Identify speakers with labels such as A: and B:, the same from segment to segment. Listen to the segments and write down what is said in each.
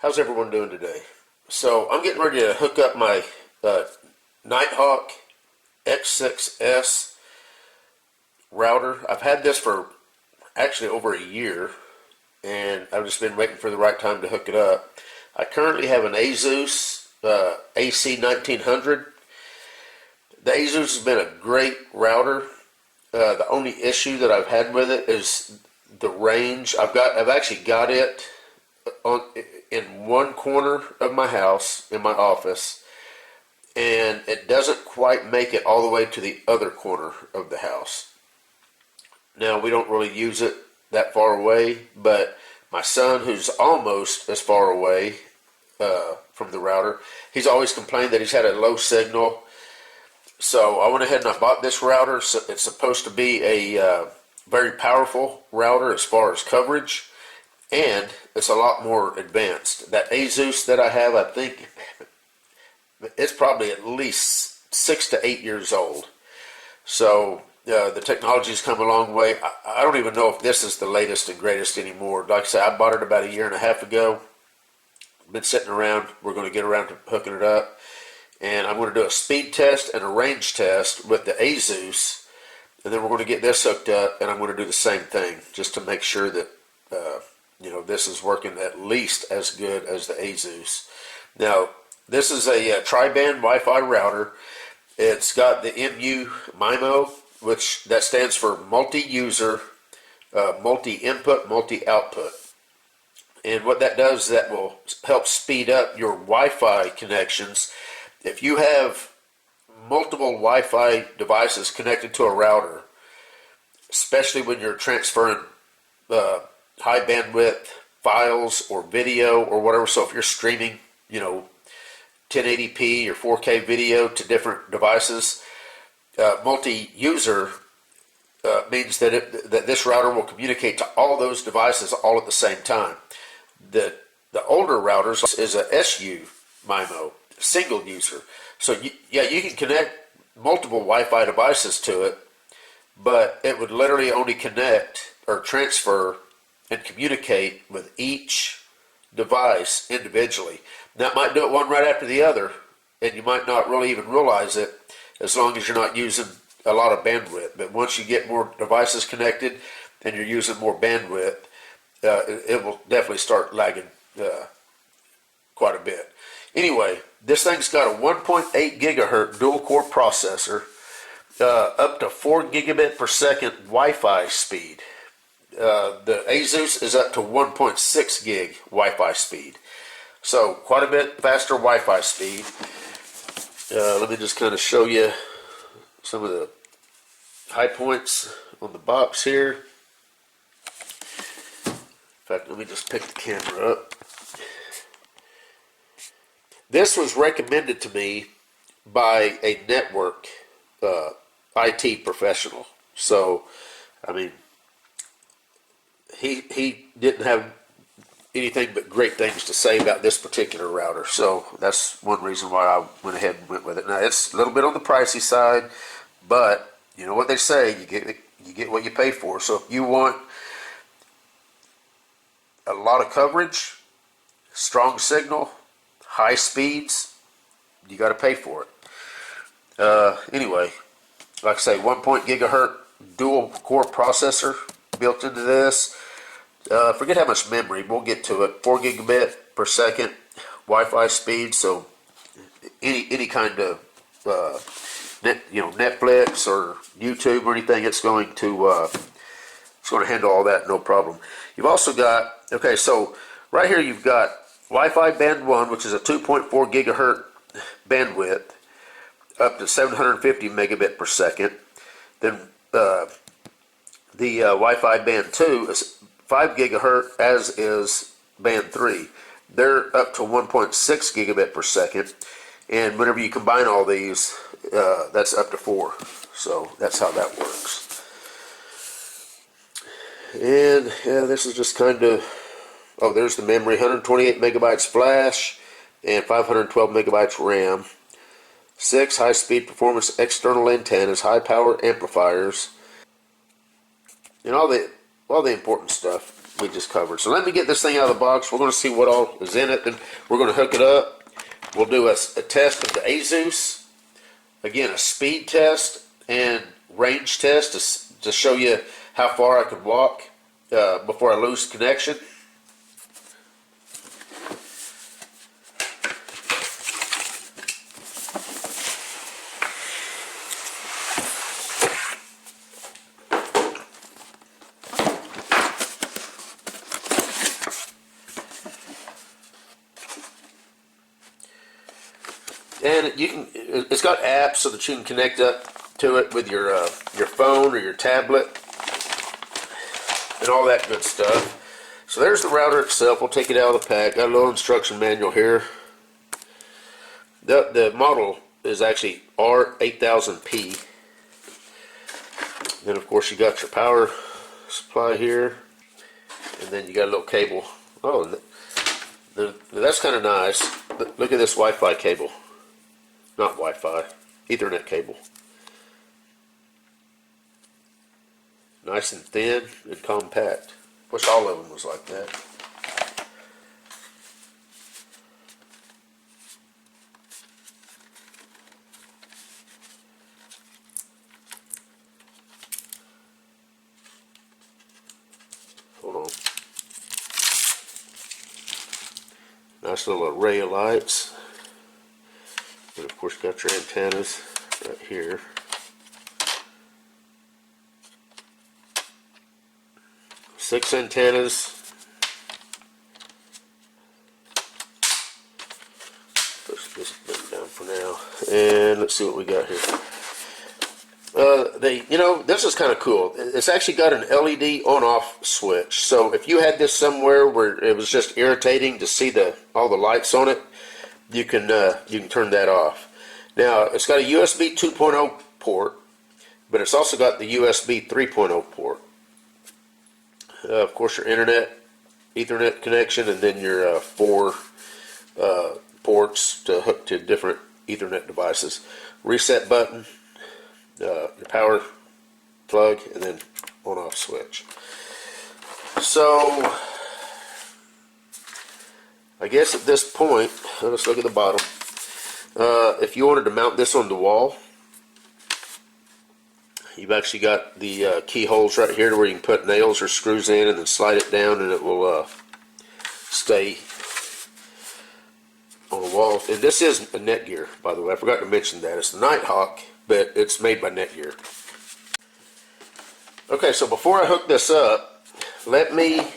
A: How's everyone doing today? So I'm getting ready to hook up my Nighthawk X6S router. I've had this for actually over a year, and I've just been waiting for the right time to hook it up. I currently have an ASUS AC1900. The ASUS has been a great router. The only issue that I've had with it is the range. I've actually got it in one corner of my house, in my office, and it doesn't quite make it all the way to the other corner of the house. Now, we don't really use it that far away, but my son, who's almost as far away from the router, he's always complained that he's had a low signal. So I went ahead and I bought this router. So it's supposed to be a very powerful router as far as coverage, and it's a lot more advanced. That ASUS that I have, I think it's probably at least 6 to 8 years old. So the technology's come a long way. I don't even know if this is the latest and greatest anymore. Like I said, I bought it about a year and a half ago. Been sitting around. We're going to get around to hooking it up, and I'm going to do a speed test and a range test with the ASUS, and then we're going to get this hooked up, and I'm going to do the same thing just to make sure that this is working at least as good as the ASUS. Now, this is a tri-band Wi-Fi router. It's got the MU-MIMO, which that stands for multi-user, multi-input, multi-output. And what that does, that will help speed up your Wi-Fi connections. If you have multiple Wi-Fi devices connected to a router, especially when you're transferring high bandwidth files or video or whatever, so if you're streaming, 1080p or 4K video to different devices, multi-user means that this router will communicate to all those devices all at the same time. The older routers is a SU MIMO, single user. So you can connect multiple Wi-Fi devices to it, but it would literally only connect or transfer and communicate with each device individually. Now, it might do it one right after the other, and you might not really even realize it as long as you're not using a lot of bandwidth. But once you get more devices connected and you're using more bandwidth, it will definitely start lagging quite a bit. Anyway, this thing's got a 1.8 gigahertz dual-core processor, up to 4 gigabit per second Wi-Fi speed. The ASUS is up to 1.6 gig Wi-Fi speed. So quite a bit faster Wi-Fi speed. Let me just kind of show you some of the high points on the box here. In fact, let me just pick the camera up. This was recommended to me by a network IT professional. So, I mean, he didn't have anything but great things to say about this particular router. So that's one reason why I went ahead and went with it. Now, it's a little bit on the pricey side, but you know what they say, you get what you pay for. So if you want a lot of coverage, strong signal, high speeds, you got to pay for it. Anyway, like I say, 1.0 gigahertz dual core processor built into this. Forget how much memory, we'll get to it. 4 gigabit per second Wi-Fi speed, so any kind of Netflix or YouTube or anything, it's going to handle all that, no problem. You've also got, okay, so right here you've got Wi-Fi band 1, which is a 2.4 gigahertz bandwidth, up to 750 megabit per second. Then the Wi-Fi band 2 is 5 gigahertz, as is band 3. They're up to 1.6 gigabit per second, and whenever you combine all these, that's up to 4. So that's how that works. And yeah, this is just kind of, oh, there's the memory, 128 megabytes flash and 512 megabytes RAM. 6 high-speed performance external antennas, high-power amplifiers, and all the important stuff. we just covered. So let me get this thing out of the box. We're going to see what all is in it, and we're going to hook it up. We'll do a test of the ASUS. Again, a speed test and range test to show you how far I could walk before I lose connection. And it's got apps so that you can connect up to it with your phone or your tablet and all that good stuff. So there's the router itself. We'll take it out of the pack. Got a little instruction manual here. The model is actually R8000P. Then of course you got your power supply here, and then you got a little cable. Oh, that's kind of nice. Look at this Wi-Fi cable. Not Wi-Fi, Ethernet cable. Nice and thin and compact. Wish all of them was like that. Hold on. Nice little array of lights. And of course, got your antennas right here. Six antennas. Push this bit down for now, and let's see what we got here. This is kind of cool. It's actually got an LED on-off switch. So if you had this somewhere where it was just irritating to see all the lights on it, you can turn that off. Now it's got a USB 2.0 port, but it's also got the USB 3.0 port. Of course, your Ethernet connection, and then your four ports to hook to different Ethernet devices. Reset button, your power plug, and then on-off switch. So I guess at this point, let's look at the bottom. If you wanted to mount this on the wall, you've actually got the keyholes right here to where you can put nails or screws in, and then slide it down, and it will stay on the wall. And this is a NETGEAR, by the way. I forgot to mention that. It's the Nighthawk, but it's made by NETGEAR. Okay, so before I hook this up, let me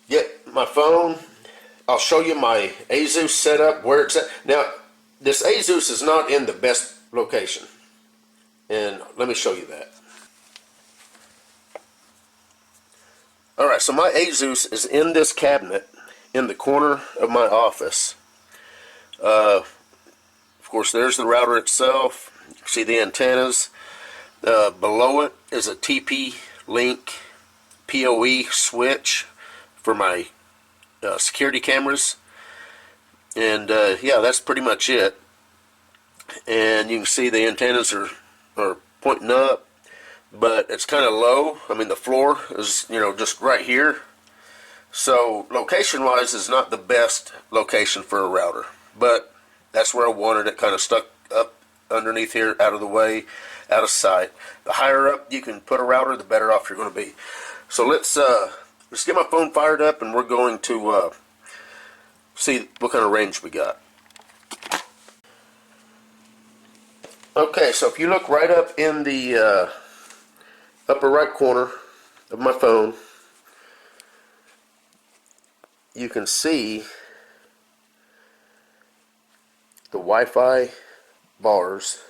A: get my phone. I'll show you my ASUS setup, where it's at. Now, this ASUS is not in the best location, and let me show you that. Alright, so my ASUS is in this cabinet in the corner of my office. Of course, there's the router itself. You can see the antennas. Below it is a TP-Link PoE switch for my security cameras, and yeah, that's pretty much it. And you can see the antennas are pointing up, but it's kind of low. I mean, the floor is just right here, so location wise is not the best location for a router, but that's where I wanted it, kind of stuck up underneath here, out of the way, out of sight. The higher up you can put a router, the better off you're going to be. So let's get my phone fired up, and we're going to see what kind of range we got. Okay, so if you look right up in the upper right corner of my phone, you can see the Wi-Fi bars,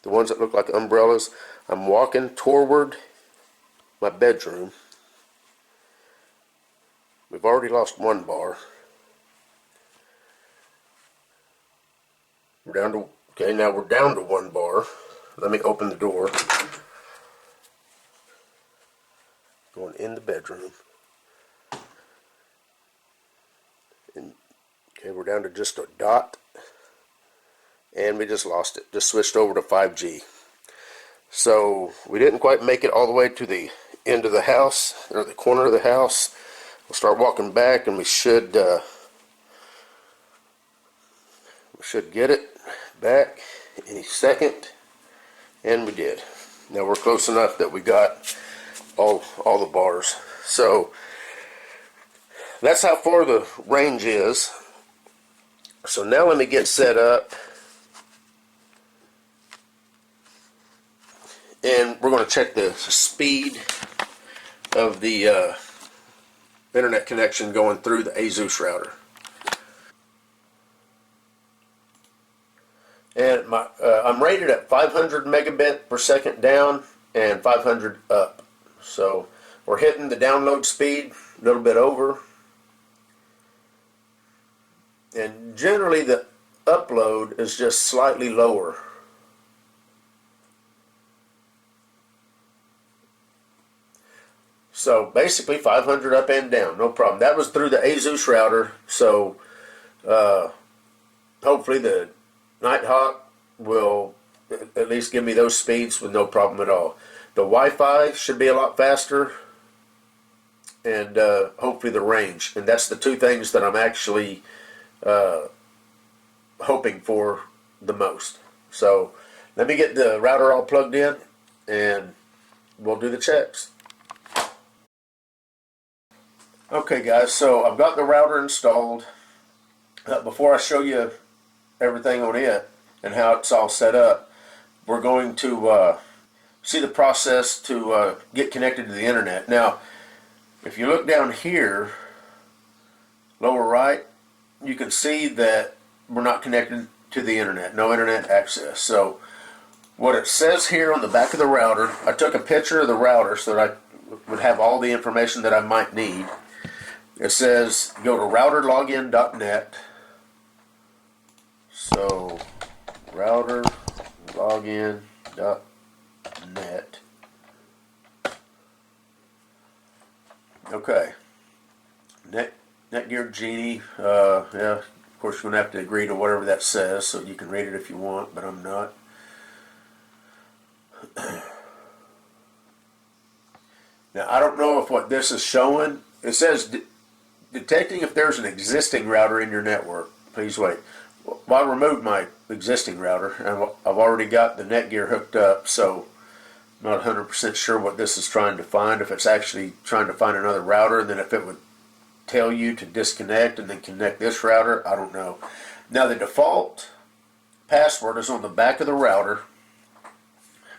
A: the ones that look like umbrellas. I'm walking toward my bedroom. We've already lost one bar. We're down to, okay, now we're down to one bar. Let me open the door. Going in the bedroom. And, okay, we're down to just a dot. And we just lost it. Just switched over to 5G. So we didn't quite make it all the way to the end of the house, or the corner of the house. We'll start walking back, and we should get it back any second. And we did. Now we're close enough that we got all the bars. So that's how far the range is. So now let me get set up, and we're going to check the speed of the internet connection going through the ASUS router. And I'm rated at 500 megabit per second down and 500 up. So we're hitting the download speed a little bit over. And generally the upload is just slightly lower. So basically 500 up and down, no problem. That was through the ASUS router, so hopefully the Nighthawk will at least give me those speeds with no problem at all. The Wi-Fi should be a lot faster, and hopefully the range. And that's the two things that I'm actually hoping for the most. So let me get the router all plugged in, and we'll do the checks. Okay guys, so I've got the router installed. Before I show you everything on it and how it's all set up, we're going to see the process to get connected to the internet. Now, if you look down here, lower right, you can see that we're not connected to the internet, no internet access. So what it says here on the back of the router, I took a picture of the router so that I would have all the information that I might need. It says go to routerlogin.net. So routerlogin.net. Okay. NETGEAR Genie. Yeah, of course you're going to have to agree to whatever that says, so you can read it if you want, but I'm not. Now I don't know if what this is showing. It says detecting if there's an existing router in your network. Please wait. Well, I removed my existing router, and I've already got the NETGEAR hooked up, so I'm not 100% sure what this is trying to find, if it's actually trying to find another router, and then if it would tell you to disconnect and then connect this router. I don't know. Now the default password is on the back of the router.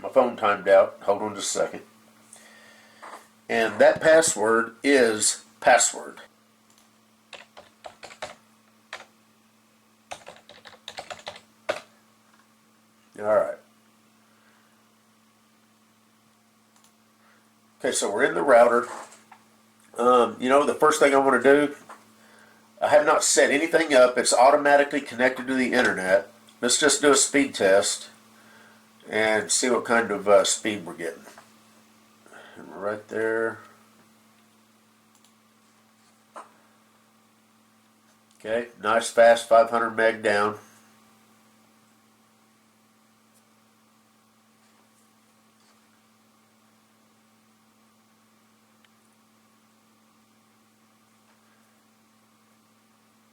A: My phone timed out. Hold on just a second. And that password is password. Alright. Okay, so we're in the router. You know, the first thing I want to do, I have not set anything up. It's automatically connected to the internet. Let's just do a speed test and see what kind of speed we're getting. And we're right there. Okay, nice fast 500 meg down.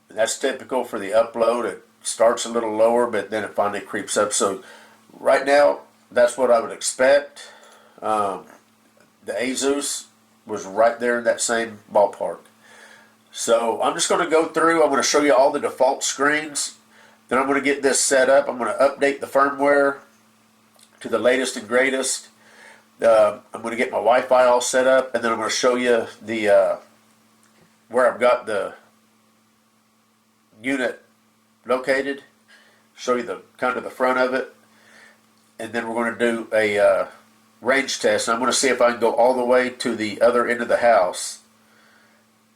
A: And that's typical for the upload. It starts a little lower, but then it finally creeps up. So right now, that's what I would expect. The ASUS was right there in that same ballpark. So I'm just going to go through. I'm going to show you all the default screens. Then I'm going to get this set up. I'm going to update the firmware to the latest and greatest. I'm going to get my Wi-Fi all set up, and then I'm going to show you the where I've got the unit located. Show you the kind of the front of it, and then we're going to do a range test. I'm going to see if I can go all the way to the other end of the house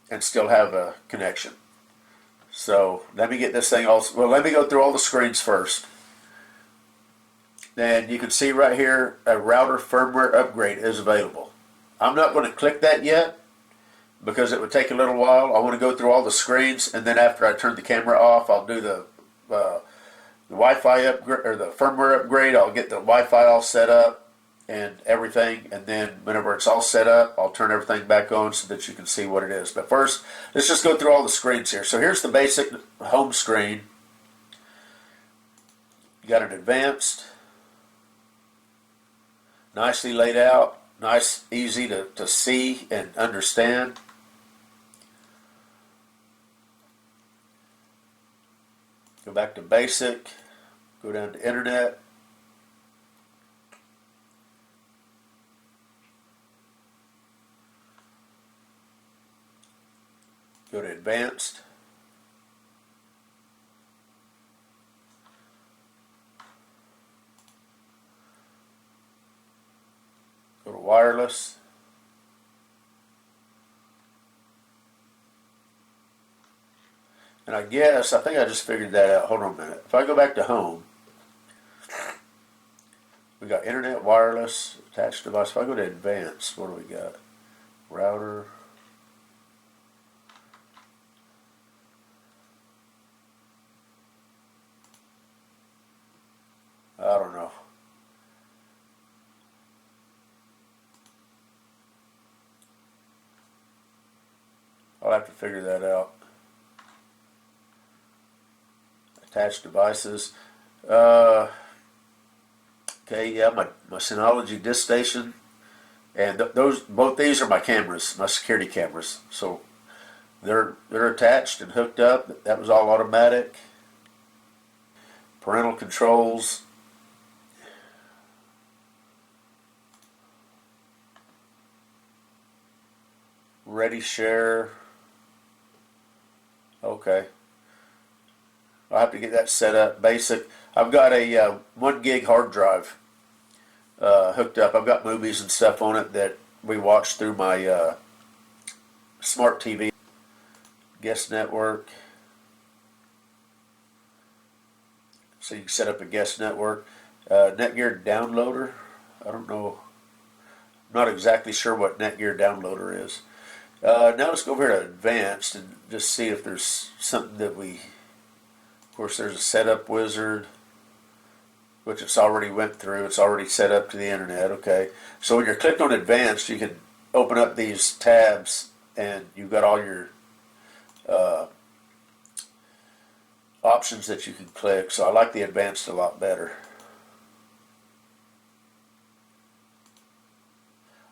A: and still have a connection. So let me get this thing all, well, let me go through all the screens first. And you can see right here a router firmware upgrade is available. I'm not going to click that yet because it would take a little while. I want to go through all the screens, and then after I turn the camera off, I'll do the Wi-Fi upgrade, or the firmware upgrade. I'll get the Wi-Fi all set up, and everything, and then whenever it's all set up, I'll turn everything back on so that you can see what it is. But first, let's just go through all the screens here. So here's the basic home screen. You got an advanced, nicely laid out, nice, easy to see and understand. Go back to basic, go down to internet. Go to advanced. Go to wireless. And I think I just figured that out. Hold on a minute. If I go back to home, we got internet, wireless, attached device. If I go to advanced, what do we got? Router. I don't know. I'll have to figure that out. Attached devices. Okay, yeah, my Synology disk station, and both these are my cameras, my security cameras. So they're attached and hooked up. That was all automatic. Parental controls. Ready share. Okay. I'll have to get that set up. Basic. I've got a 1 gig hard drive hooked up. I've got movies and stuff on it that we watch through my smart TV. Guest network. So you can set up a guest network. NETGEAR downloader. I don't know. I'm not exactly sure what NETGEAR downloader is. Now let's go over to advanced and just see if there's something that we... Of course, there's a setup wizard, which it's already went through. It's already set up to the internet. Okay. So when you're clicked on advanced, you can open up these tabs and you've got all your options that you can click. So I like the advanced a lot better.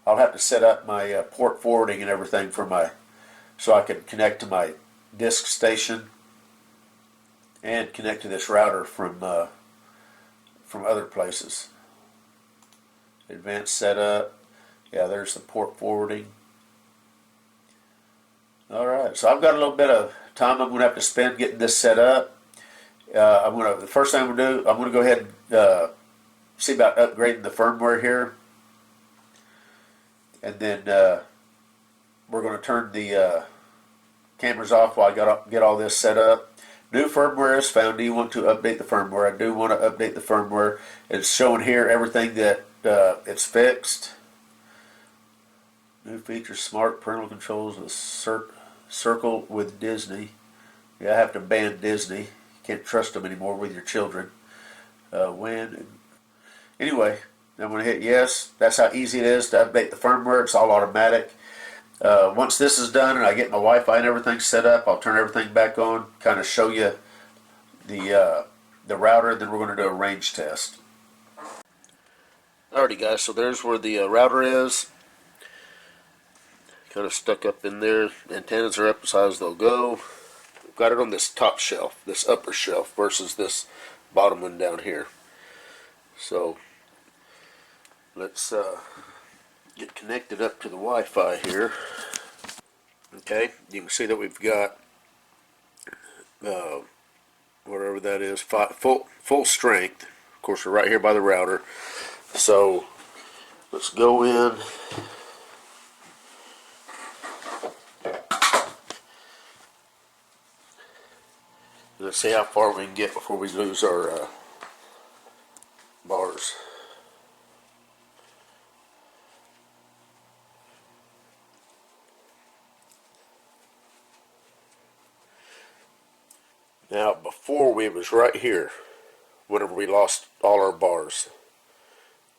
A: I'll have to set up my port forwarding and everything so I can connect to my disk station and connect to this router from other places. Advanced setup. Yeah, there's the port forwarding. All right, so I've got a little bit of time I'm going to have to spend getting this set up. The first thing I'm going to do, I'm going to go ahead and see about upgrading the firmware here. And then we're going to turn the cameras off while I get all this set up. New firmware is found. Do you want to update the firmware? I do want to update the firmware. It's showing here everything that it's fixed. New features, smart parental controls with circle with Disney. Yeah, I have to ban Disney. You can't trust them anymore with your children. Anyway, I'm going to hit yes. That's how easy it is to update the firmware. It's all automatic. Once this is done and I get my Wi-Fi and everything set up, I'll turn everything back on, kind of show you the router, and then we're going to do a range test. Alrighty guys, so there's where the router is. Kind of stuck up in there. Antennas are up as high as they'll go. We've got it on this top shelf, this upper shelf, versus this bottom one down here. So let's get connected up to the Wi-Fi here. Okay, you can see that we've got whatever that is, full strength. Of course, we're right here by the router. So let's go in. Let's see how far we can get before we lose our bars. Now, before we was right here, whenever we lost all our bars.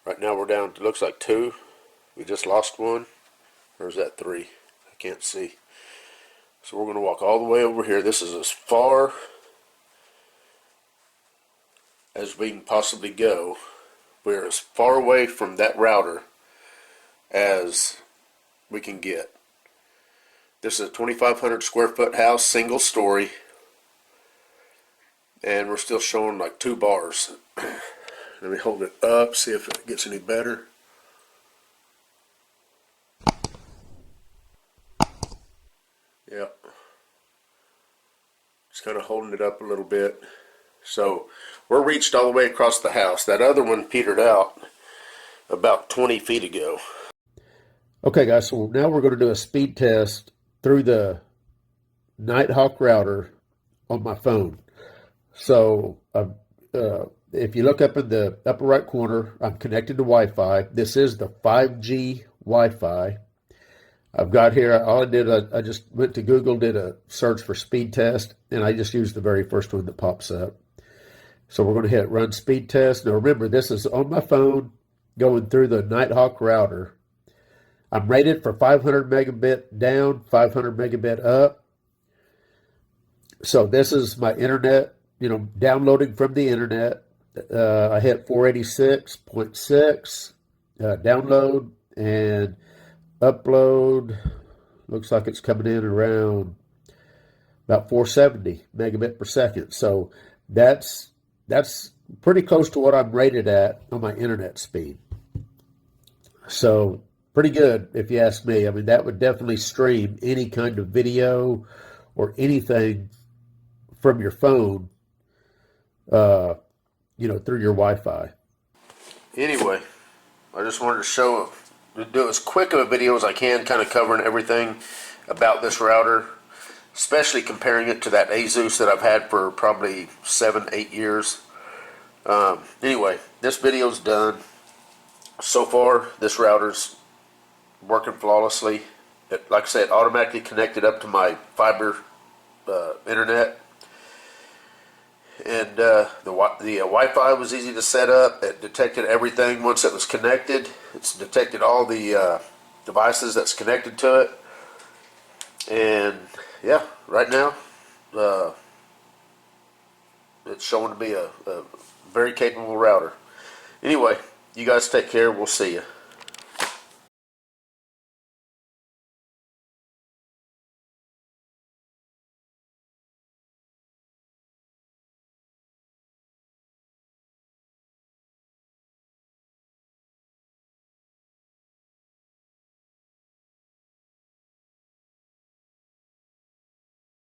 A: Right now we're down to, looks like 2. We just lost one. Or is that 3? I can't see. So we're going to walk all the way over here. This is as far as we can possibly go. We're as far away from that router as we can get. This is a 2,500 square foot house, single story, and we're still showing like 2 bars. Let me hold it up, see if it gets any better. Yep. Just kind of holding it up a little bit. So we're reached all the way across the house. That other one petered out about 20 feet ago. Okay guys, so now we're going to do a speed test through the Nighthawk router on my phone. So if you look up in the upper right corner, I'm connected to Wi-Fi. This is the 5G Wi-Fi. I've got here, all I did, I just went to Google, did a search for speed test, and I just used the very first one that pops up. So we're going to hit run speed test. Now remember, this is on my phone going through the Nighthawk router. I'm rated for 500 megabit down, 500 megabit up. So this is my internet, downloading from the internet. I hit 486.6, download, and upload. Looks like it's coming in around about 470 megabit per second. So that's pretty close to what I'm rated at on my internet speed. So pretty good, if you ask me. I mean, that would definitely stream any kind of video or anything from your phone, through your Wi-Fi. Anyway, I just wanted to do as quick of a video as I can, kind of covering everything about this router, especially comparing it to that ASUS that I've had for probably 7-8 years. Anyway, this video's done. So far, this router's working flawlessly. Like I said, automatically connected up to my fiber internet. And the Wi-Fi was easy to set up. It detected everything once it was connected. It's detected all the devices that's connected to it. And yeah, right now it's showing to be a very capable router. Anyway, you guys take care. We'll see you.